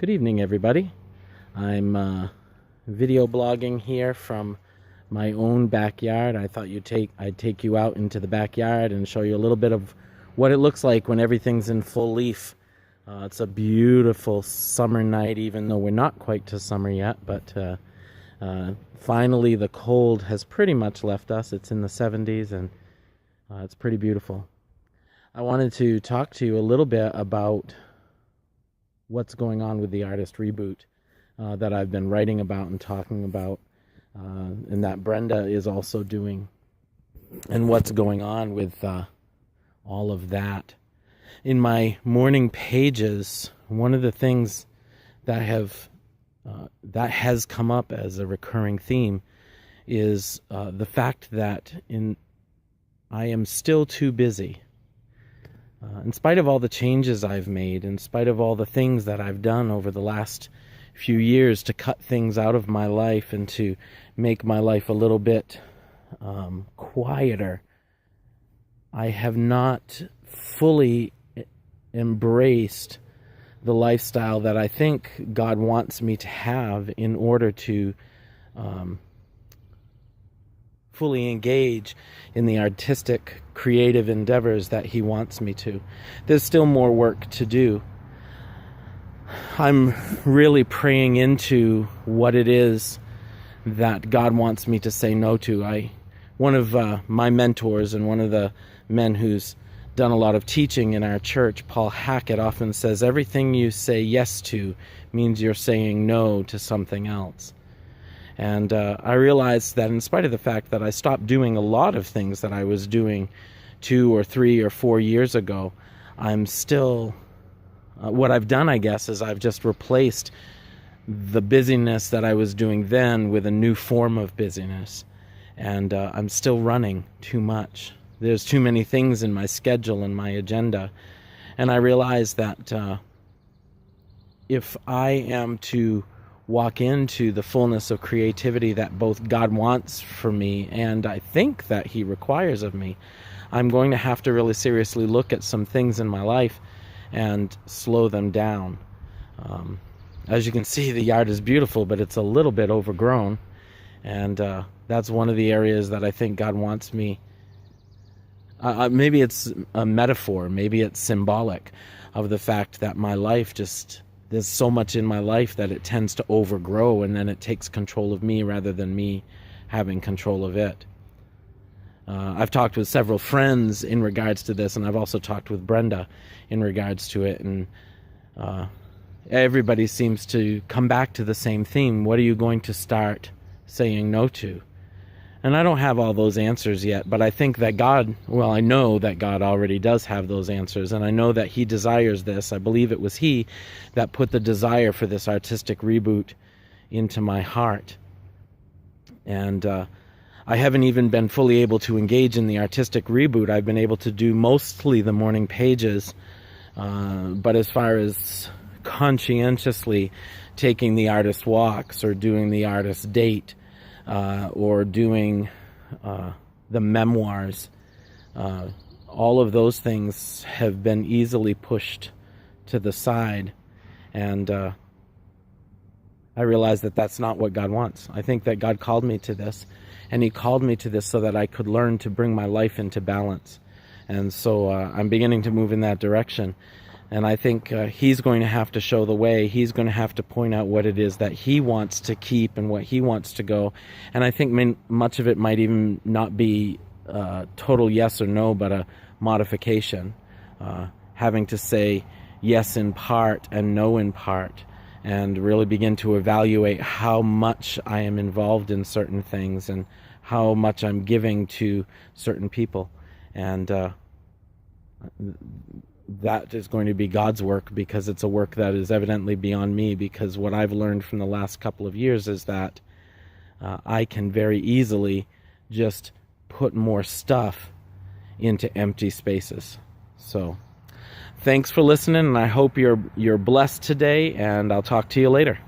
Good evening, everybody. I'm video blogging here from my own backyard. I thought I'd take you out into the backyard and show you a little bit of what it looks like when everything's in full leaf. It's a beautiful summer night, even though we're not quite to summer yet, but finally the cold has pretty much left us. It's in the 70s and it's pretty beautiful. I wanted to talk to you a little bit about what's going on with the artist Reboot that I've been writing about and talking about, and that Brenda is also doing, and what's going on with all of that. In my morning pages, one of the things that has come up as a recurring theme is the fact that I am still too busy. In spite of all the changes I've made, in spite of all the things that I've done over the last few years to cut things out of my life and to make my life a little bit quieter, I have not fully embraced the lifestyle that I think God wants me to have in order to fully engage in the artistic, creative endeavors that He wants me to. There's still more work to do. I'm really praying into what it is that God wants me to say no to. One of my mentors and one of the men who's done a lot of teaching in our church, Paul Hackett, often says everything you say yes to means you're saying no to something else. And I realized that in spite of the fact that I stopped doing a lot of things that I was doing 2 or 3 or 4 years ago, I'm still, what I've done, I guess, is I've just replaced the busyness that I was doing then with a new form of busyness. And I'm still running too much. There's too many things in my schedule and my agenda. And I realized that if I am to walk into the fullness of creativity that both God wants for me and I think that He requires of me, I'm going to have to really seriously look at some things in my life and slow them down. As you can see, the yard is beautiful, but it's a little bit overgrown, and that's one of the areas that I think God wants me. Maybe it's a metaphor, maybe it's symbolic of the fact that my life there's so much in my life that it tends to overgrow, and then it takes control of me rather than me having control of it. I've talked with several friends in regards to this, and I've also talked with Brenda in regards to it, and everybody seems to come back to the same theme. What are you going to start saying no to? And I don't have all those answers yet, but I think that I know that God already does have those answers, and I know that He desires this. I believe it was He that put the desire for this artistic reboot into my heart. And I haven't even been fully able to engage in the artistic reboot. I've been able to do mostly the morning pages, but as far as conscientiously taking the artist walks or doing the artist date, or doing the memoirs, all of those things have been easily pushed to the side, and I realize that that's not what God wants. I think that God called me to this, and He called me to this so that I could learn to bring my life into balance, and so I'm beginning to move in that direction. And I think He's going to have to show the way. He's going to have to point out what it is that He wants to keep and what He wants to go. And I think much of it might even not be total yes or no, but a modification. Having to say yes in part and no in part, and really begin to evaluate how much I am involved in certain things and how much I'm giving to certain people. And that is going to be God's work, because it's a work that is evidently beyond me, because what I've learned from the last couple of years is that I can very easily just put more stuff into empty spaces. So thanks for listening, and I hope you're blessed today, and I'll talk to you later.